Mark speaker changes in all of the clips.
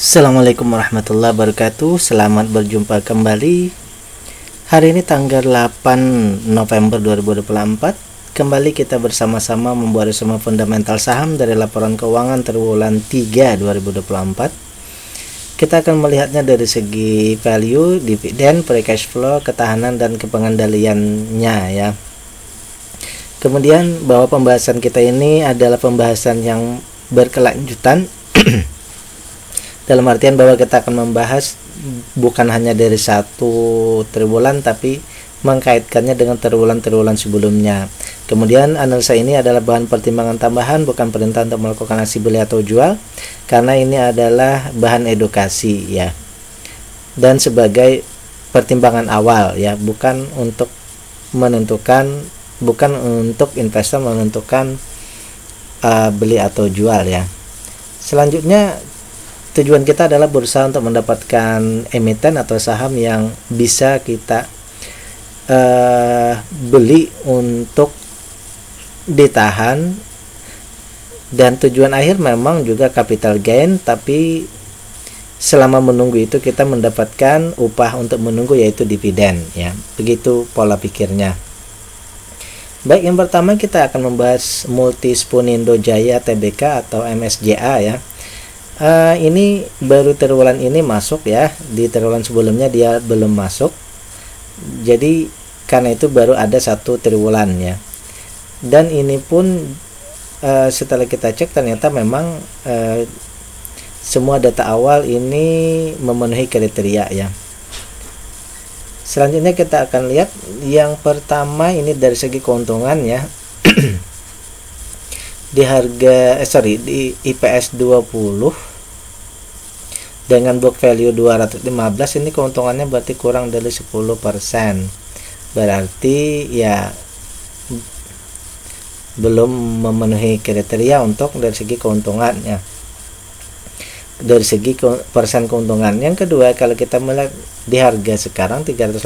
Speaker 1: Assalamualaikum warahmatullahi wabarakatuh. Selamat berjumpa kembali. Hari ini tanggal 8 November 2024. Kembali kita bersama-sama membuat resume fundamental saham dari laporan keuangan triwulan 3 2024. Kita akan melihatnya dari segi value, dividen, free cash flow, ketahanan dan pengendaliannya ya. Kemudian bahwa pembahasan kita ini adalah pembahasan yang berkelanjutan dalam artian bahwa kita akan membahas bukan hanya dari satu triwulan tapi mengkaitkannya dengan triwulan-triwulan sebelumnya. Kemudian analisa ini adalah bahan pertimbangan tambahan, bukan perintah untuk melakukan aksi beli atau jual, karena ini adalah bahan edukasi ya, dan sebagai pertimbangan awal ya, bukan untuk investor menentukan beli atau jual ya. Selanjutnya tujuan kita adalah berusaha untuk mendapatkan emiten atau saham yang bisa kita beli untuk ditahan, dan tujuan akhir memang juga capital gain, tapi selama menunggu itu kita mendapatkan upah untuk menunggu, yaitu dividen ya. Begitu pola pikirnya. Baik, yang pertama kita akan membahas Multispunindo Jaya Tbk atau MSJA ya. Ini baru triwulan ini masuk ya, di triwulan sebelumnya dia belum masuk, jadi karena itu baru ada satu triwulan ya. Dan ini pun setelah kita cek ternyata memang semua data awal ini memenuhi kriteria ya. Selanjutnya kita akan lihat yang pertama ini dari segi keuntungan ya. Di di IPS 20 dengan book value 215, ini keuntungannya berarti kurang dari 10%. Berarti ya belum memenuhi kriteria untuk dari segi keuntungannya, dari segi persen keuntungan. Yang kedua, kalau kita melihat di harga sekarang 380,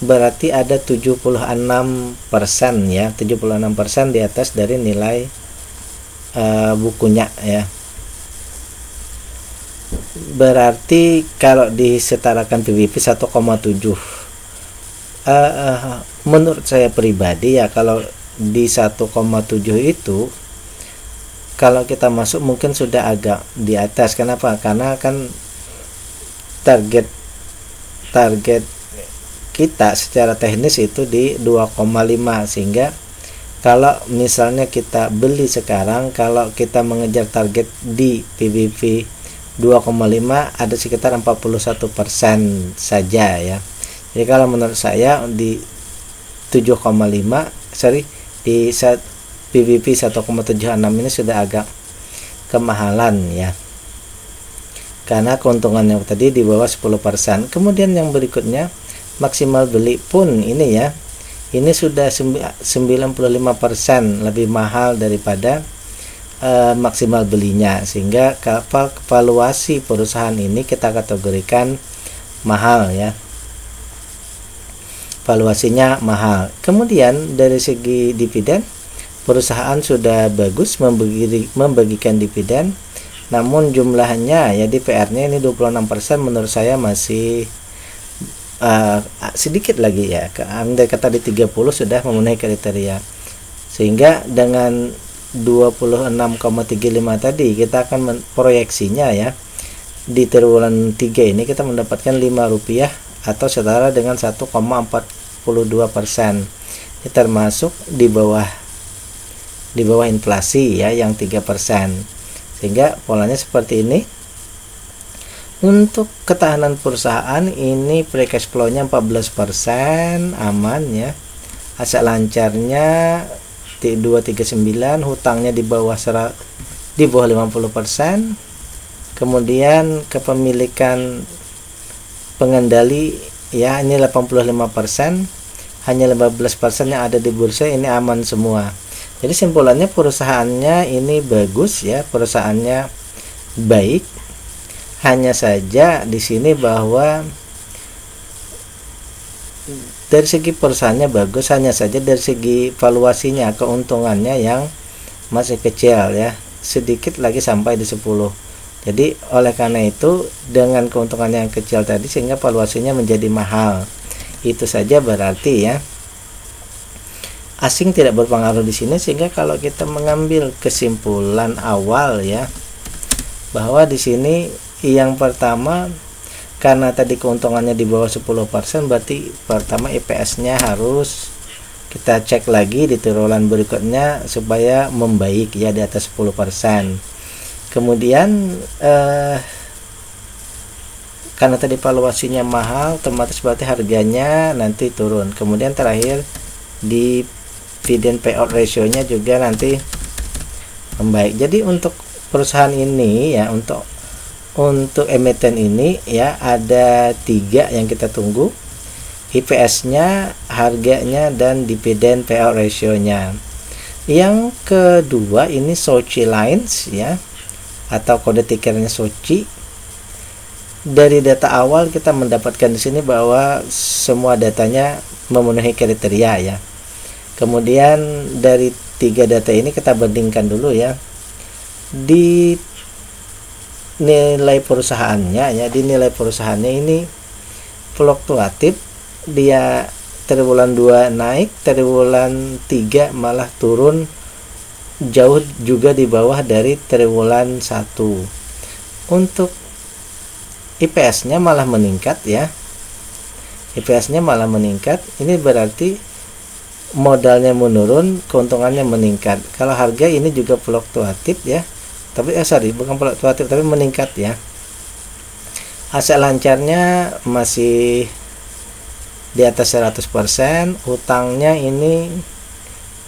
Speaker 1: berarti ada 76% ya, 76% di atas dari nilai bukunya ya. Berarti kalau disetarakan PBV 1,7, menurut saya pribadi ya, kalau di 1,7 itu kalau kita masuk mungkin sudah agak di atas. Kenapa? Karena kan target kita secara teknis itu di 2,5, sehingga kalau misalnya kita beli sekarang, kalau kita mengejar target di PBV 2,5 ada sekitar 41% saja ya. Jadi kalau menurut saya di 7,5 di PBV 1,76 ini sudah agak kemahalan ya, karena keuntungannya tadi di bawah 10%. Kemudian yang berikutnya maksimal beli pun ini ya, ini sudah 95% lebih mahal daripada maksimal belinya, sehingga valuasi perusahaan ini kita kategorikan mahal ya, valuasinya mahal. Kemudian dari segi dividen, perusahaan sudah bagus membagikan dividen, namun jumlahnya ya, di PR-nya ini 26%, menurut saya masih sedikit lagi ya. Andai kata di 30 sudah memenuhi kriteria, sehingga dengan 26,35 tadi kita akan proyeksinya ya, di triwulan 3 ini kita mendapatkan Rp5 atau setara dengan 1,42%. Ini termasuk di bawah inflasi ya, yang 3%, sehingga polanya seperti ini. Untuk ketahanan perusahaan ini free cash flow-nya 14%, aman ya, aset lancarnya 239, hutangnya di bawah 50%. Kemudian kepemilikan pengendali ya, ini 85%, hanya 15% yang ada di bursa, ini aman semua. Jadi simpulannya perusahaannya ini bagus ya, perusahaannya baik. Hanya saja di sini bahwa dari segi perusahaannya bagus, hanya saja dari segi valuasinya, keuntungannya yang masih kecil ya, sedikit lagi sampai di 10. Jadi oleh karena itu dengan keuntungan yang kecil tadi sehingga valuasinya menjadi mahal. Itu saja berarti ya asing tidak berpengaruh di sini, sehingga kalau kita mengambil kesimpulan awal ya bahwa di sini yang pertama karena tadi keuntungannya di bawah 10%, berarti pertama IPS-nya harus kita cek lagi di triwulan berikutnya supaya membaik ya di atas 10%. Kemudian karena tadi valuasinya mahal, otomatis berarti harganya nanti turun. Kemudian terakhir dividend payout ratio-nya juga nanti membaik. Jadi untuk perusahaan ini ya, untuk emiten ini ya ada 3 yang kita tunggu, IPS-nya, harganya, dan dividend payout ratio-nya. Yang kedua ini Sochi Lines ya, atau kode tikernya Sochi. Dari data awal kita mendapatkan di sini bahwa semua datanya memenuhi kriteria ya. Kemudian dari 3 data ini kita bandingkan dulu ya. Di nilai perusahaannya ya, di nilai perusahaannya ini fluktuatif, dia triwulan 2 naik, triwulan 3 malah turun jauh juga di bawah dari triwulan 1. Untuk IPS-nya malah meningkat ya. IPS-nya malah meningkat. Ini berarti modalnya menurun, keuntungannya meningkat. Kalau harga ini juga fluktuatif ya. Tapi bukan fluktuatif tapi meningkat ya. Aset lancarnya masih di atas 100%, utangnya ini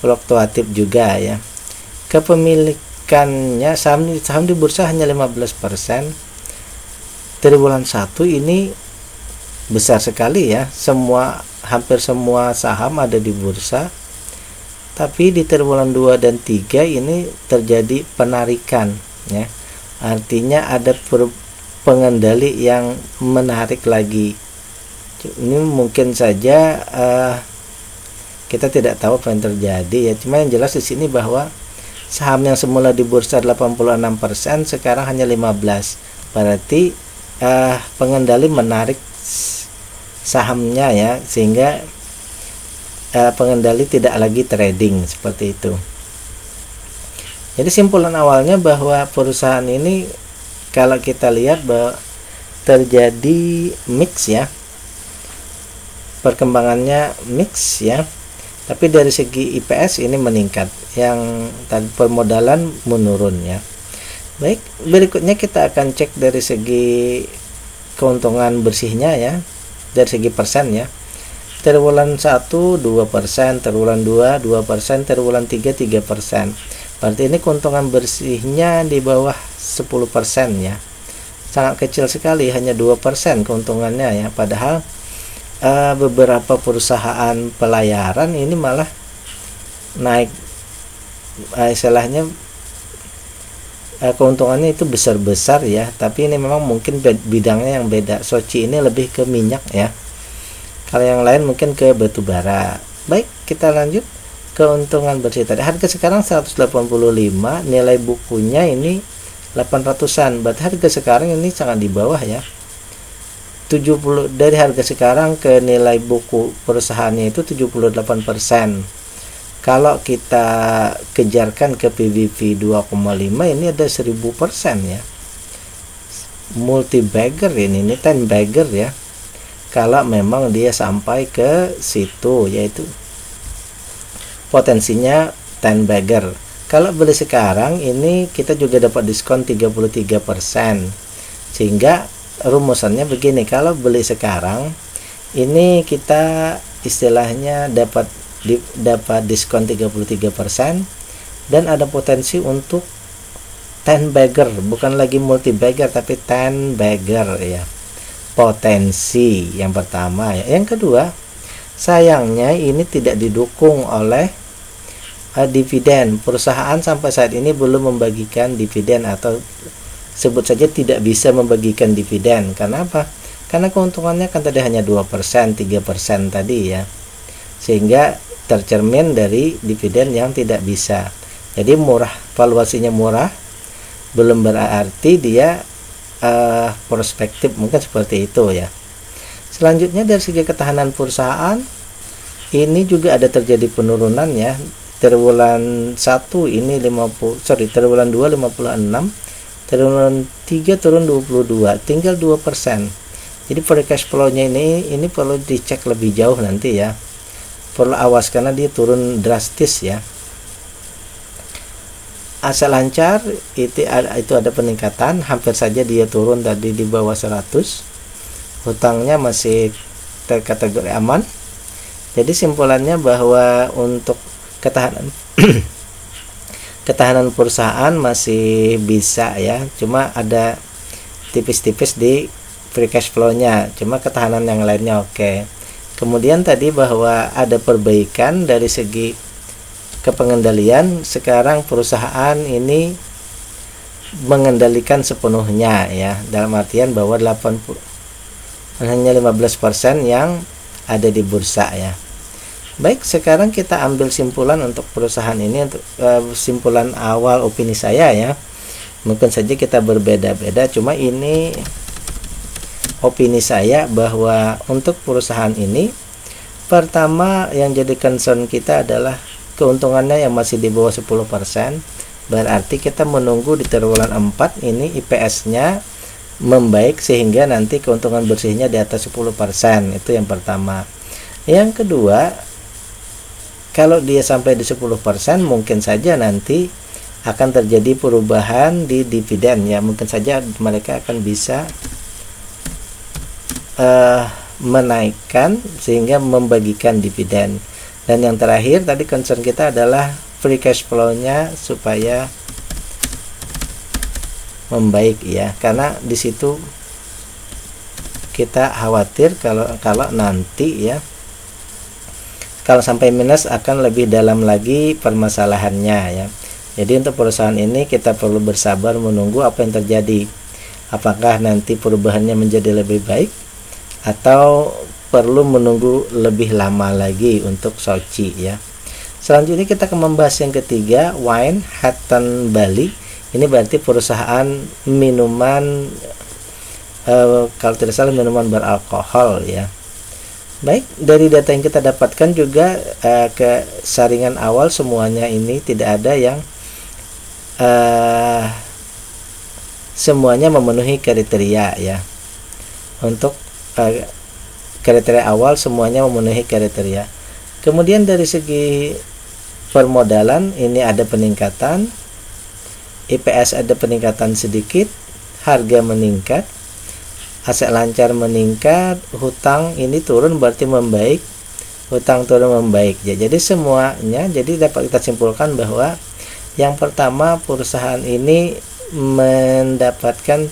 Speaker 1: fluktuatif juga ya. Kepemilikannya saham di bursa hanya 15%. Triwulan 1 ini besar sekali ya, hampir semua saham ada di bursa. Tapi di triwulan 2 dan 3 ini terjadi penarikan ya. Artinya ada pengendali yang menarik lagi. Ini mungkin saja kita tidak tahu apa yang terjadi ya. Cuma yang jelas di sini bahwa saham yang semula di bursa 86% sekarang hanya 15%. Berarti pengendali menarik sahamnya ya, sehingga pengendali tidak lagi trading seperti itu. Jadi simpulan awalnya bahwa perusahaan ini kalau kita lihat bahwa terjadi mix ya, perkembangannya mix ya. Tapi dari segi IPS ini meningkat, yang tadi permodalan menurun ya. Baik, berikutnya kita akan cek dari segi keuntungan bersihnya ya, dari segi persen ya. Triwulan 1 2%, triwulan 2 2%, triwulan 3 3%. Berarti ini keuntungan bersihnya di bawah 10% ya. Sangat kecil sekali, hanya 2% keuntungannya ya. Padahal beberapa perusahaan pelayaran ini malah naik, istilahnya keuntungannya itu besar-besar ya. Tapi ini memang mungkin bidangnya yang beda. Sochi ini lebih ke minyak ya, kalau yang lain mungkin ke batu bara. Baik, kita lanjut. Keuntungan bersih tadi, harga sekarang 185, nilai bukunya ini 800-an. Berarti harga sekarang ini sangat di bawah ya. 70 dari harga sekarang ke nilai buku perusahaannya itu 78%. Kalau kita kejarkan ke PBV 2,5 ini ada 1000% ya. Multi bagger ini 10 bagger ya. Kalau memang dia sampai ke situ, yaitu potensinya 10 bagger. Kalau beli sekarang ini kita juga dapat diskon 33%. Sehingga rumusannya begini, kalau beli sekarang ini kita istilahnya dapat diskon 33% dan ada potensi untuk 10 bagger, bukan lagi multi bagger tapi 10 bagger ya. Potensi yang pertama ya. Yang kedua, sayangnya ini tidak didukung oleh dividen. Perusahaan sampai saat ini belum membagikan dividen, atau sebut saja tidak bisa membagikan dividen. Karena apa? Karena keuntungannya kan tadi hanya 2%, 3% tadi ya. Sehingga tercermin dari dividen yang tidak bisa. Jadi murah, valuasinya murah, belum berarti dia prospektif, mungkin seperti itu ya. Selanjutnya dari segi ketahanan perusahaan ini juga ada terjadi penurunan ya. Triwulan 1 ini triwulan 2 56, triwulan 3 turun 22, tinggal 2%. Jadi free cash flow-nya ini perlu dicek lebih jauh nanti ya. Perlu awas karena dia turun drastis ya. Aset lancar itu ada peningkatan, hampir saja dia turun tadi di bawah 100. Hutangnya masih terkategori aman. Jadi simpulannya bahwa untuk ketahanan ketahanan perusahaan masih bisa ya, cuma ada tipis-tipis di free cash flow-nya, cuma ketahanan yang lainnya oke. Kemudian tadi bahwa ada perbaikan dari segi kepengendalian. Sekarang perusahaan ini mengendalikan sepenuhnya ya, dalam artian bahwa 15% yang ada di bursa ya. Baik, sekarang kita ambil simpulan untuk perusahaan ini, untuk simpulan awal opini saya ya. Mungkin saja kita berbeda-beda, cuma ini opini saya bahwa untuk perusahaan ini, pertama yang jadi concern kita adalah keuntungannya yang masih di bawah 10%. Berarti kita menunggu di triwulan 4 ini IPS-nya membaik sehingga nanti keuntungan bersihnya di atas 10%. Itu yang pertama. Yang kedua, kalau dia sampai di 10%, mungkin saja nanti akan terjadi perubahan di dividen ya. Mungkin saja mereka akan bisa menaikkan sehingga membagikan dividen. Dan yang terakhir tadi concern kita adalah free cash flow-nya supaya membaik ya, karena di situ kita khawatir kalau nanti ya, kalau sampai minus akan lebih dalam lagi permasalahannya ya. Jadi untuk perusahaan ini kita perlu bersabar menunggu apa yang terjadi. Apakah nanti perubahannya menjadi lebih baik atau perlu menunggu lebih lama lagi untuk Soci ya. Selanjutnya kita akan membahas yang ketiga, Wine Hatton Bali. Ini berarti perusahaan minuman kalau tidak salah minuman beralkohol ya. Baik, dari data yang kita dapatkan juga ke saringan awal semuanya ini tidak ada yang semuanya memenuhi kriteria ya. Untuk kriteria awal semuanya memenuhi kriteria. Kemudian dari segi permodalan ini ada peningkatan, IPS ada peningkatan sedikit, harga meningkat, aset lancar meningkat, hutang ini turun berarti membaik, hutang turun membaik ya. Jadi semuanya, jadi dapat kita simpulkan bahwa yang pertama perusahaan ini mendapatkan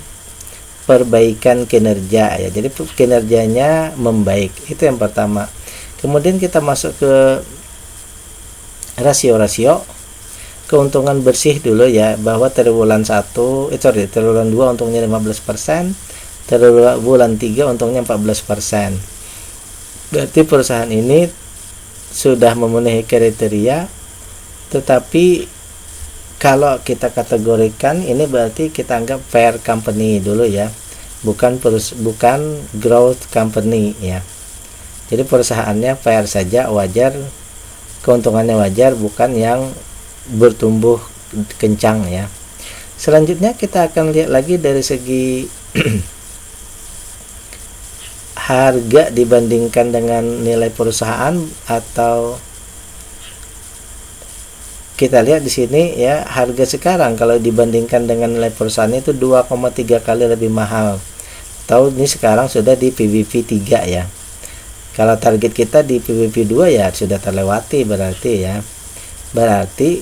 Speaker 1: perbaikan kinerja ya, jadi kinerjanya membaik, itu yang pertama. Kemudian kita masuk ke rasio-rasio keuntungan bersih dulu ya, bahwa triwulan 2 untungnya 15%, triwulan 3 untungnya 14%. Berarti perusahaan ini sudah memenuhi kriteria, tetapi kalau kita kategorikan ini berarti kita anggap fair company dulu ya, bukan growth company ya. Jadi perusahaannya fair saja, wajar, keuntungannya wajar, bukan yang bertumbuh kencang ya. Selanjutnya kita akan lihat lagi dari segi harga dibandingkan dengan nilai perusahaan, atau kita lihat di sini ya, harga sekarang kalau dibandingkan dengan nilai perusahaan itu 2,3 kali lebih mahal. Tahu ini sekarang sudah di PBV 3 ya. Kalau target kita di PBV 2 ya sudah terlewati berarti ya. Berarti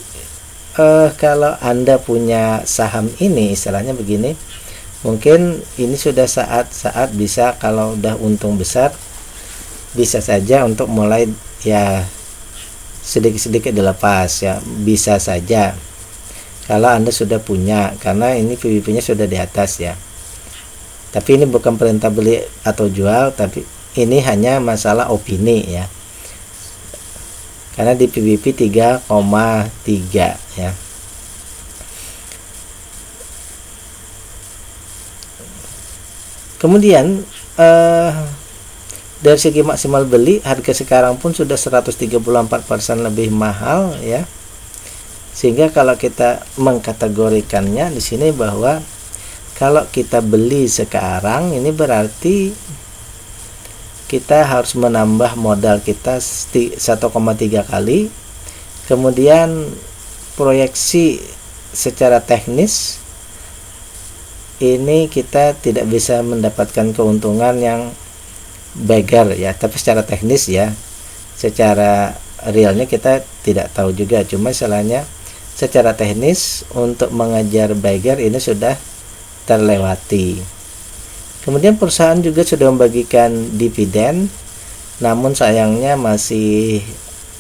Speaker 1: kalau Anda punya saham ini, istilahnya begini, mungkin ini sudah saat-saat bisa, kalau udah untung besar bisa saja untuk mulai ya sedikit-sedikit dilepas ya, bisa saja kalau Anda sudah punya, karena ini PBV-nya sudah di atas ya. Tapi ini bukan perintah beli atau jual, tapi ini hanya masalah opini ya, karena di PBV 3,3 ya. Kemudian dari segi maksimal beli, harga sekarang pun sudah 134% lebih mahal ya. Sehingga kalau kita mengkategorikannya di sini bahwa kalau kita beli sekarang ini berarti kita harus menambah modal kita 1,3 kali. Kemudian proyeksi secara teknis ini kita tidak bisa mendapatkan keuntungan yang beggar ya, tapi secara teknis ya, secara realnya kita tidak tahu juga, cuma istilahnya secara teknis untuk mengejar beggar ini sudah terlewati. Kemudian perusahaan juga sudah membagikan dividen, namun sayangnya masih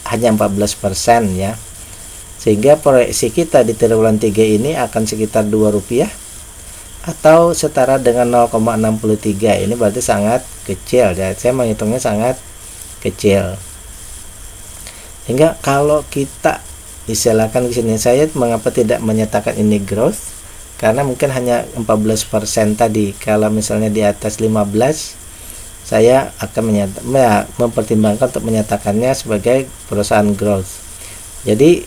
Speaker 1: hanya 14% ya, sehingga proyeksi kita di triwulan 3 ini akan sekitar Rp2 atau setara dengan 0,63. Ini berarti sangat kecil ya. Saya menghitungnya sangat kecil. Hingga kalau kita istilahkan di sini, saya mengapa tidak menyatakan ini growth? Karena mungkin hanya 14% tadi. Kalau misalnya di atas 15, saya akan mempertimbangkan untuk menyatakannya sebagai perusahaan growth. Jadi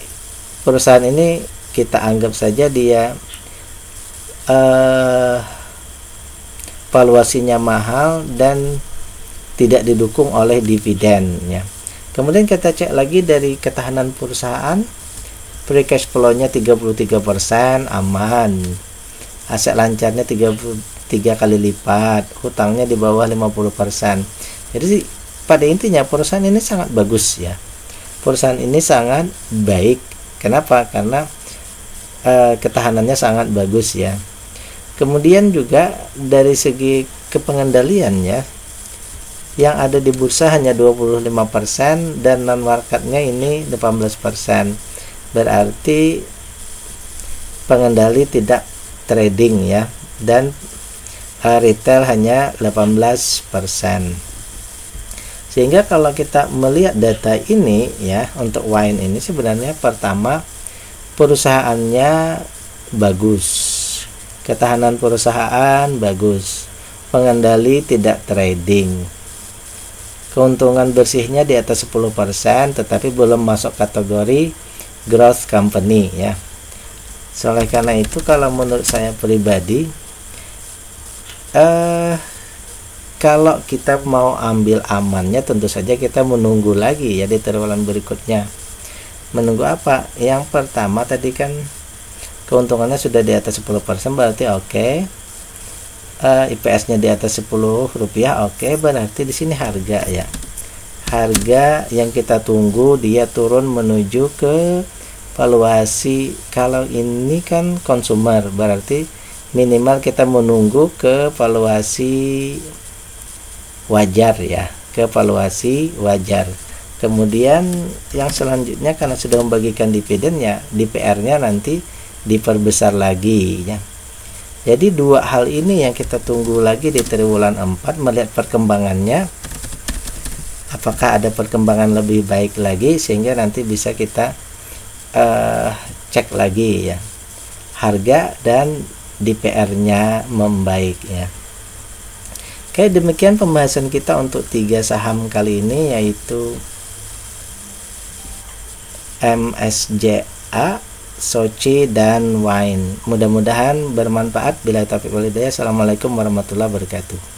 Speaker 1: perusahaan ini kita anggap saja dia valuasinya mahal dan tidak didukung oleh dividen ya. Kemudian kita cek lagi dari ketahanan perusahaan, free cash flow-nya 33%, aman. Aset lancarnya 33 kali lipat, hutangnya di bawah 50%. Jadi pada intinya perusahaan ini sangat bagus ya. Perusahaan ini sangat baik. Kenapa? Karena ketahanannya sangat bagus ya. Kemudian juga dari segi kepengendaliannya, yang ada di bursa hanya 25% dan non marketnya ini 18%. Berarti pengendali tidak trading ya, dan retail hanya 18%. Sehingga kalau kita melihat data ini ya, untuk wine ini sebenarnya pertama perusahaannya bagus. Ketahanan perusahaan bagus, pengendali tidak trading, keuntungan bersihnya di atas 10%, tetapi belum masuk kategori growth company ya. Oleh karena itu kalau menurut saya pribadi, kalau kita mau ambil amannya, tentu saja kita menunggu lagi ya di triwulan berikutnya. Menunggu apa? Yang pertama tadi kan keuntungannya sudah di atas 10%, berarti oke. IPS-nya di atas Rp10, oke. Berarti di sini harga ya. Harga yang kita tunggu dia turun menuju ke valuasi. Kalau ini kan consumer, berarti minimal kita menunggu ke valuasi wajar ya, ke valuasi wajar. Kemudian yang selanjutnya karena sudah membagikan dividen ya, DPR-nya nanti diperbesar lagi ya. Jadi dua hal ini yang kita tunggu lagi di triwulan 4, melihat perkembangannya, apakah ada perkembangan lebih baik lagi sehingga nanti bisa kita cek lagi ya, harga dan DPR-nya membaik ya. Oke, demikian pembahasan kita untuk 3 saham kali ini, yaitu MSJA, Soci, dan Wine. Mudah-mudahan bermanfaat. Bila taufiq wal hidayah. Assalamualaikum warahmatullahi wabarakatuh.